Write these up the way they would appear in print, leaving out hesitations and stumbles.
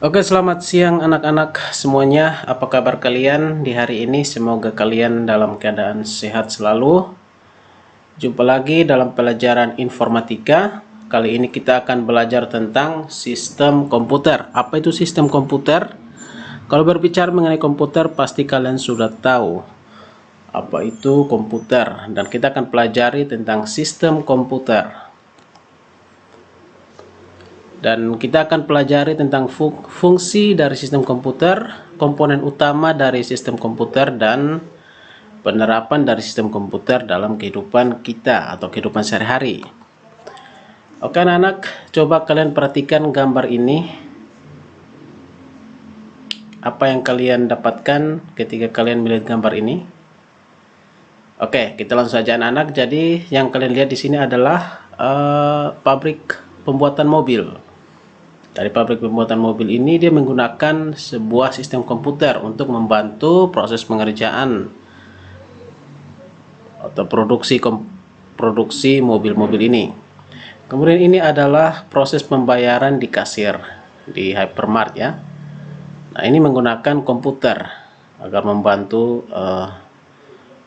Oke, selamat siang anak-anak semuanya. Apa kabar kalian di hari ini? Semoga kalian dalam keadaan sehat selalu. Jumpa lagi dalam pelajaran informatika. Kali ini kita akan belajar tentang sistem komputer. Apa itu sistem komputer? Kalau berbicara mengenai komputer, pasti kalian sudah tahu apa itu komputer. Dan kita akan pelajari tentang sistem komputer. Dan kita akan pelajari tentang fungsi dari sistem komputer, komponen utama dari sistem komputer, dan penerapan dari sistem komputer dalam kehidupan kita atau kehidupan sehari-hari. Oke anak-anak, coba kalian perhatikan gambar ini. Apa yang kalian dapatkan ketika kalian melihat gambar ini? Oke, kita langsung saja anak-anak. Jadi yang kalian lihat di sini adalah pabrik pembuatan mobil. Dari pabrik pembuatan mobil ini dia menggunakan sebuah sistem komputer untuk membantu proses pengerjaan atau produksi mobil-mobil ini. Kemudian ini adalah proses pembayaran di kasir di hypermart ya. Nah, ini menggunakan komputer agar membantu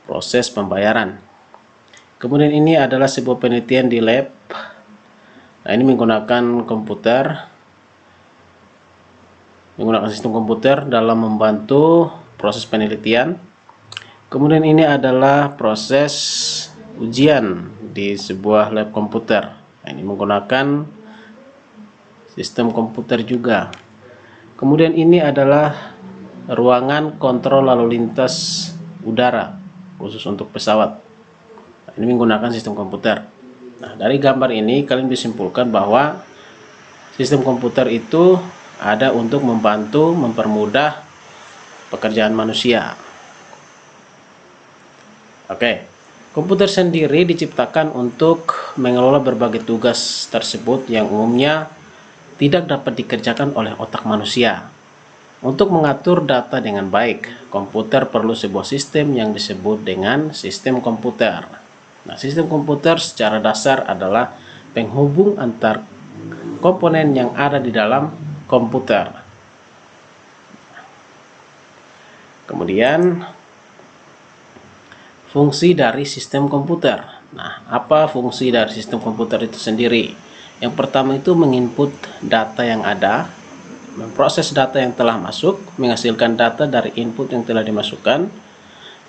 proses pembayaran. Kemudian ini adalah sebuah penelitian di lab. Nah, ini menggunakan komputer, menggunakan sistem komputer dalam membantu proses penelitian. Kemudian ini adalah proses ujian di sebuah lab komputer. Nah, ini menggunakan sistem komputer juga. Kemudian ini adalah ruangan kontrol lalu lintas udara khusus untuk pesawat. Nah, ini menggunakan sistem komputer. Nah, dari gambar ini kalian bisa simpulkan bahwa sistem komputer itu ada untuk membantu mempermudah pekerjaan manusia. Oke, komputer sendiri diciptakan untuk mengelola berbagai tugas tersebut yang umumnya tidak dapat dikerjakan oleh otak manusia. Untuk mengatur data dengan baik, komputer perlu sebuah sistem yang disebut dengan sistem komputer. Nah, sistem komputer secara dasar adalah penghubung antar komponen yang ada di dalam komputer. Kemudian fungsi dari sistem komputer. Nah, apa fungsi dari sistem komputer itu sendiri? Yang pertama itu menginput data yang ada, memproses data yang telah masuk, menghasilkan data dari input yang telah dimasukkan,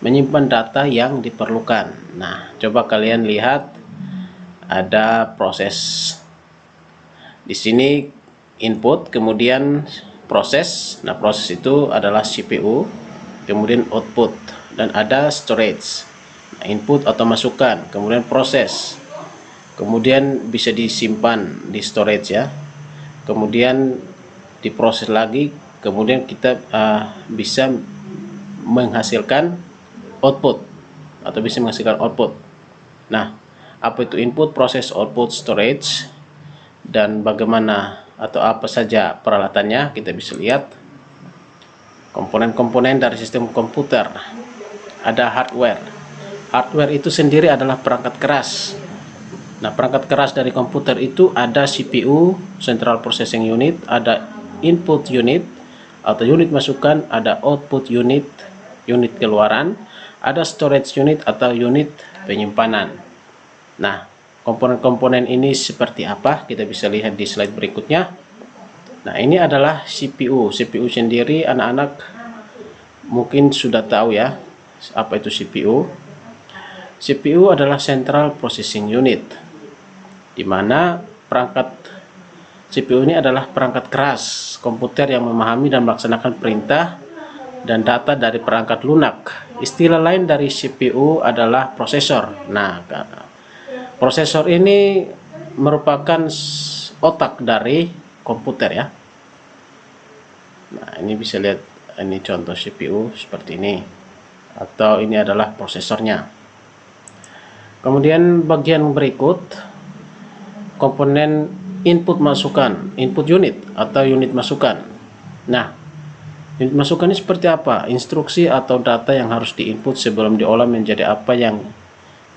menyimpan data yang diperlukan. Nah, coba kalian lihat ada proses di sini, input, kemudian proses. Nah, proses itu adalah CPU, kemudian output, dan ada storage. Nah, input atau masukan, kemudian proses, kemudian bisa disimpan di storage ya, kemudian diproses lagi, kemudian kita bisa menghasilkan output atau bisa menghasilkan output. Nah, apa itu input, proses, output, storage, dan bagaimana atau apa saja peralatannya, kita bisa lihat komponen-komponen dari sistem komputer. Ada hardware. Hardware itu sendiri adalah perangkat keras. Nah, perangkat keras dari komputer itu ada CPU, Central Processing Unit, ada input unit atau unit masukan, ada output unit, unit keluaran, ada storage unit atau unit penyimpanan. Nah, komponen-komponen ini seperti apa? Kita bisa lihat di slide berikutnya. Nah, ini adalah CPU. CPU sendiri anak-anak mungkin sudah tahu ya, apa itu CPU. CPU adalah Central Processing Unit, di mana perangkat CPU ini adalah perangkat keras komputer yang memahami dan melaksanakan perintah dan data dari perangkat lunak. Istilah lain dari CPU adalah prosesor. Nah, prosesor ini merupakan otak dari komputer ya. Nah, ini bisa lihat, ini contoh CPU seperti ini, atau ini adalah prosesornya. Kemudian bagian berikut, komponen input masukan, input unit atau unit masukan. Nah, unit masukan ini seperti apa? Instruksi atau data yang harus diinput sebelum diolah menjadi apa yang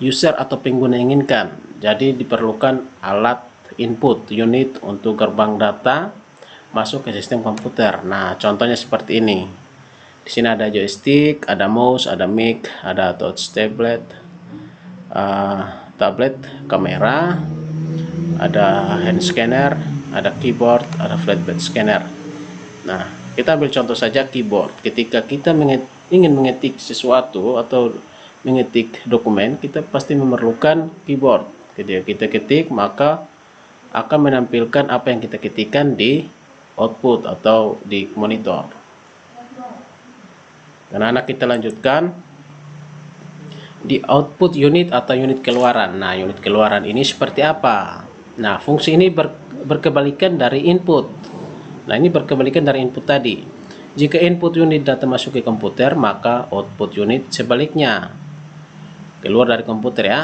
user atau pengguna inginkan. Jadi diperlukan alat input unit untuk gerbang data masuk ke sistem komputer. Nah, contohnya seperti ini. Di sini ada joystick, ada mouse, ada mic, ada touch tablet, kamera, ada hand scanner, ada keyboard, ada flatbed scanner. Nah, kita ambil contoh saja keyboard. Ketika kita ingin mengetik sesuatu atau mengetik dokumen, kita pasti memerlukan keyboard. Ketika kita ketik, maka akan menampilkan apa yang kita ketikkan di output atau di monitor. Dan anak kita lanjutkan di output unit atau unit keluaran. Nah, unit keluaran ini seperti apa? Nah, fungsi ini berkebalikan dari input. Nah, ini berkebalikan dari input tadi. Jika input unit data masuk ke komputer, maka output unit sebaliknya, keluar dari komputer ya.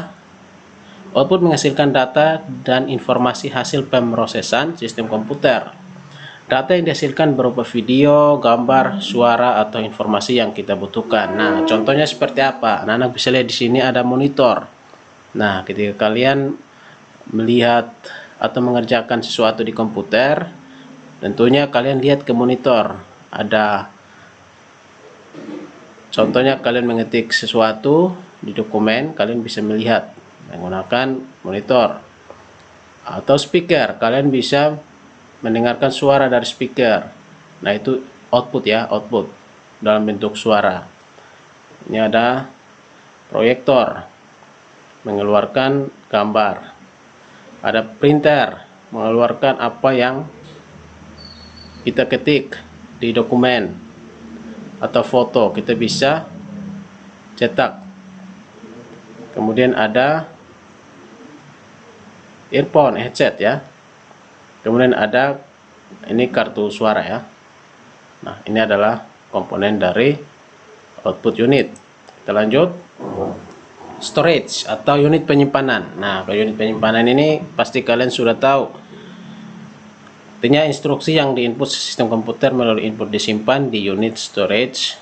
Output menghasilkan data dan informasi hasil pemrosesan sistem komputer. Data yang dihasilkan berupa video, gambar, suara, atau informasi yang kita butuhkan. Nah, contohnya seperti apa? Anak-anak bisa lihat di sini ada monitor. Nah, ketika kalian melihat atau mengerjakan sesuatu di komputer, tentunya kalian lihat ke monitor. Ada contohnya kalian mengetik sesuatu di dokumen, kalian bisa melihat menggunakan monitor. Atau speaker, kalian bisa mendengarkan suara dari speaker. Nah, itu output ya, output dalam bentuk suara. Ini ada proyektor mengeluarkan gambar. Ada printer mengeluarkan apa yang kita ketik di dokumen atau foto, kita bisa cetak. Kemudian ada earphone, headset ya. Kemudian ada ini kartu suara ya. Nah, ini adalah komponen dari output unit. Kita lanjut. Storage atau unit penyimpanan. Nah, ke unit penyimpanan ini pasti kalian sudah tahu. Artinya instruksi yang diinput sistem komputer melalui input disimpan di unit storage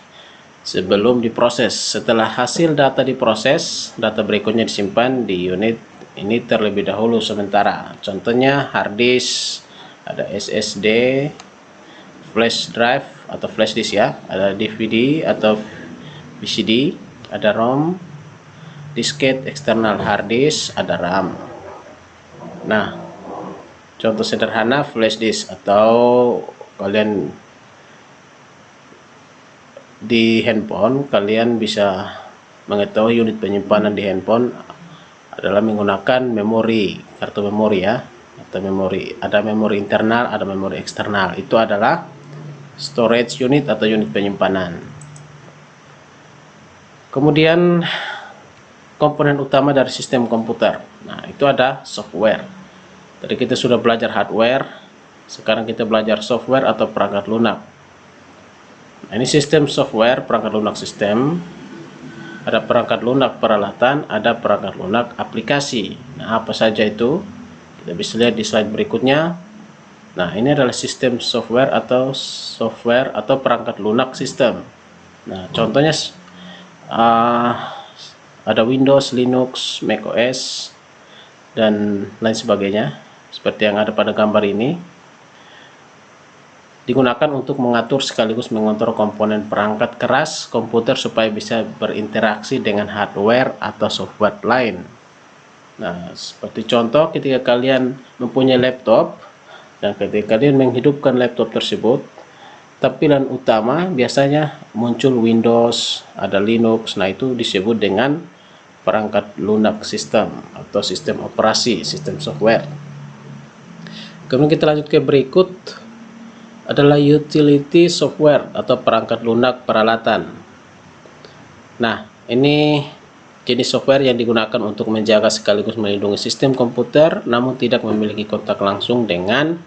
sebelum diproses. Setelah hasil data diproses, data berikutnya disimpan di unit ini terlebih dahulu sementara. Contohnya hard disk, ada SSD, flash drive atau flash disk ya, ada DVD atau VCD, ada ROM, disket eksternal hard disk, ada RAM. Nah, contoh sederhana flash disk, atau kalian di handphone kalian bisa mengetahui unit penyimpanan di handphone adalah menggunakan memori, kartu memori ya, atau memori. Ada memori internal, ada memori eksternal. Itu adalah storage unit atau unit penyimpanan. Kemudian komponen utama dari sistem komputer. Nah, itu ada software. Tadi kita sudah belajar hardware, sekarang kita belajar software atau perangkat lunak. Nah, ini sistem software, perangkat lunak sistem. Ada perangkat lunak peralatan, ada perangkat lunak aplikasi. Nah, apa saja itu? Kita bisa lihat di slide berikutnya. Nah, ini adalah sistem software atau perangkat lunak sistem. Nah, contohnya ada Windows, Linux, macOS, dan lain sebagainya. Seperti yang ada pada gambar ini. Digunakan untuk mengatur sekaligus mengontrol komponen perangkat keras komputer supaya bisa berinteraksi dengan hardware atau software lain. Nah, seperti contoh ketika kalian mempunyai laptop dan ketika kalian menghidupkan laptop tersebut, tampilan utama biasanya muncul Windows, ada Linux. Nah, itu disebut dengan perangkat lunak sistem atau sistem operasi, sistem software. Kemudian kita lanjut ke berikut adalah utility software atau perangkat lunak peralatan. Nah, ini jenis software yang digunakan untuk menjaga sekaligus melindungi sistem komputer namun tidak memiliki kontak langsung dengan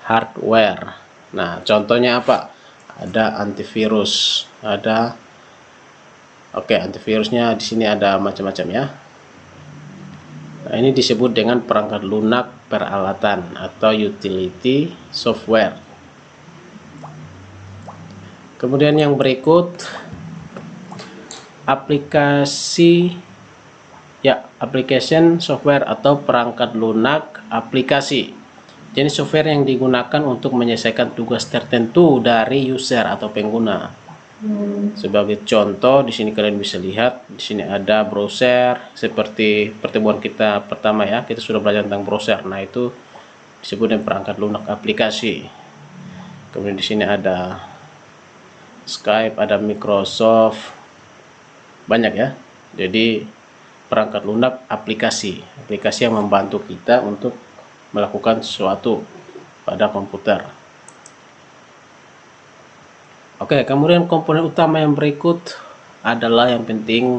hardware. Nah, contohnya apa? Ada antivirus, ada antivirusnya di sini ada macam-macam ya. Nah, ini disebut dengan perangkat lunak peralatan atau utility software. Kemudian yang berikut application software atau perangkat lunak aplikasi. jenis software yang digunakan untuk menyelesaikan tugas tertentu dari user atau pengguna. Sebagai contoh, di sini kalian bisa lihat, di sini ada browser seperti pertemuan kita pertama ya, kita sudah belajar tentang browser. Nah, itu disebut dengan perangkat lunak aplikasi. Kemudian di sini ada Skype, ada Microsoft, banyak ya. Jadi perangkat lunak aplikasi yang membantu kita untuk melakukan sesuatu pada komputer. Oke, kemudian komponen utama yang berikut adalah yang penting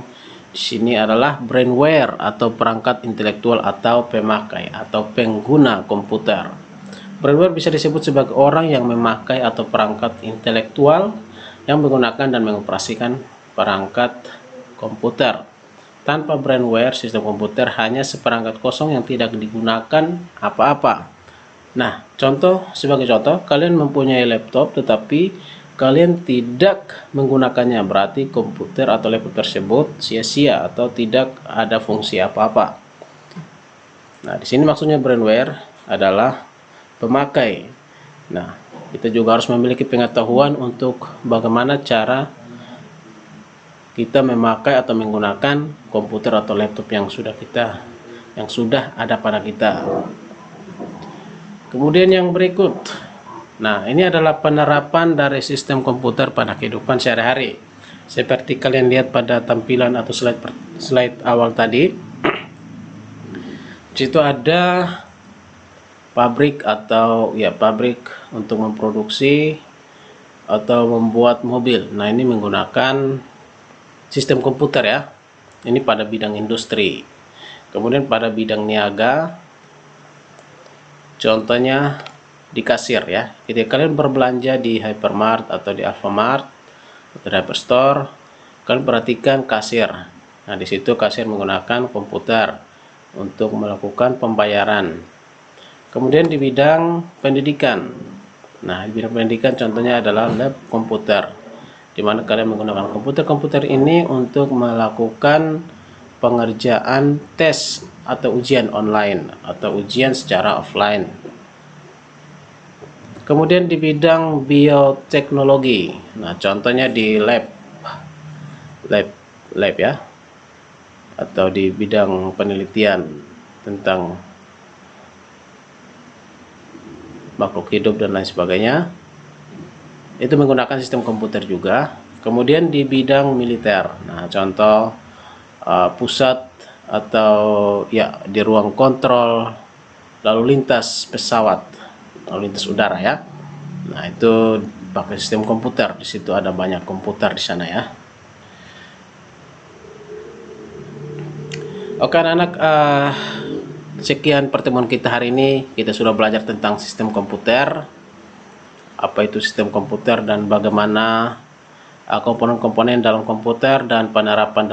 di sini adalah brainware atau perangkat intelektual atau pemakai atau pengguna komputer. Brainware bisa disebut sebagai orang yang memakai atau perangkat intelektual yang menggunakan dan mengoperasikan perangkat komputer. Tanpa brainware, sistem komputer hanya seperangkat kosong yang tidak digunakan apa-apa. Nah, sebagai contoh, kalian mempunyai laptop tetapi kalian tidak menggunakannya, berarti komputer atau laptop tersebut sia-sia atau tidak ada fungsi apa-apa. Nah, di sini maksudnya brainware adalah pemakai. Nah, kita juga harus memiliki pengetahuan untuk bagaimana cara kita memakai atau menggunakan komputer atau laptop yang sudah ada pada kita. Kemudian yang berikut, nah ini adalah penerapan dari sistem komputer pada kehidupan sehari-hari. Seperti kalian lihat pada tampilan atau slide awal tadi, di situ ada pabrik untuk memproduksi atau membuat mobil. Nah, ini menggunakan sistem komputer ya. Ini pada bidang industri. Kemudian pada bidang niaga, contohnya di kasir ya. Ketika kalian berbelanja di hypermart atau di Alfamart atau di hyperstore, kalian perhatikan kasir. Nah, di situ kasir menggunakan komputer untuk melakukan pembayaran. Kemudian di bidang pendidikan. Nah, di bidang pendidikan contohnya adalah lab komputer, di mana kalian menggunakan komputer ini untuk melakukan pengerjaan tes atau ujian online atau ujian secara offline. Kemudian di bidang bioteknologi, nah contohnya di lab ya, atau di bidang penelitian tentang makhluk hidup dan lain sebagainya, itu menggunakan sistem komputer juga. Kemudian di bidang militer, nah contoh pusat atau ya di ruang kontrol lalu lintas pesawat, lalu lintas udara ya. Nah, itu pakai sistem komputer. Di situ ada banyak komputer di sana ya. Oke anak-anak, sekian pertemuan kita hari ini. Kita sudah belajar tentang sistem komputer, apa itu sistem komputer dan bagaimana komponen-komponen dalam komputer dan penerapan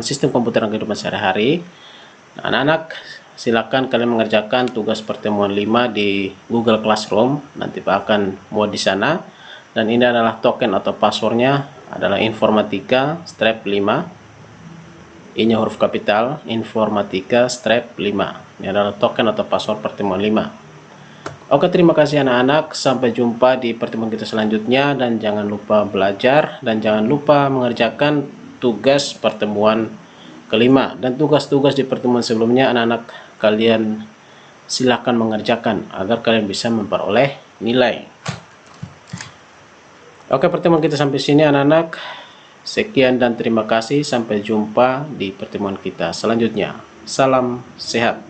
sistem komputer dalam kehidupan sehari-hari. Nah, anak-anak, silakan kalian mengerjakan tugas pertemuan 5 di Google Classroom. Nanti Pak akan muat di sana. Dan ini adalah token atau passwordnya adalah informatika strap 5. I-nya huruf kapital, informatika strap 5. Ini adalah token atau password pertemuan 5. Oke, terima kasih anak-anak. Sampai jumpa di pertemuan kita selanjutnya. Dan jangan lupa belajar. Dan jangan lupa mengerjakan tugas pertemuan kelima. Dan tugas-tugas di pertemuan sebelumnya anak-anak kalian silakan mengerjakan agar kalian bisa memperoleh nilai. Oke, pertemuan kita sampai sini anak-anak. Sekian dan terima kasih. Sampai jumpa di pertemuan kita selanjutnya. Salam sehat.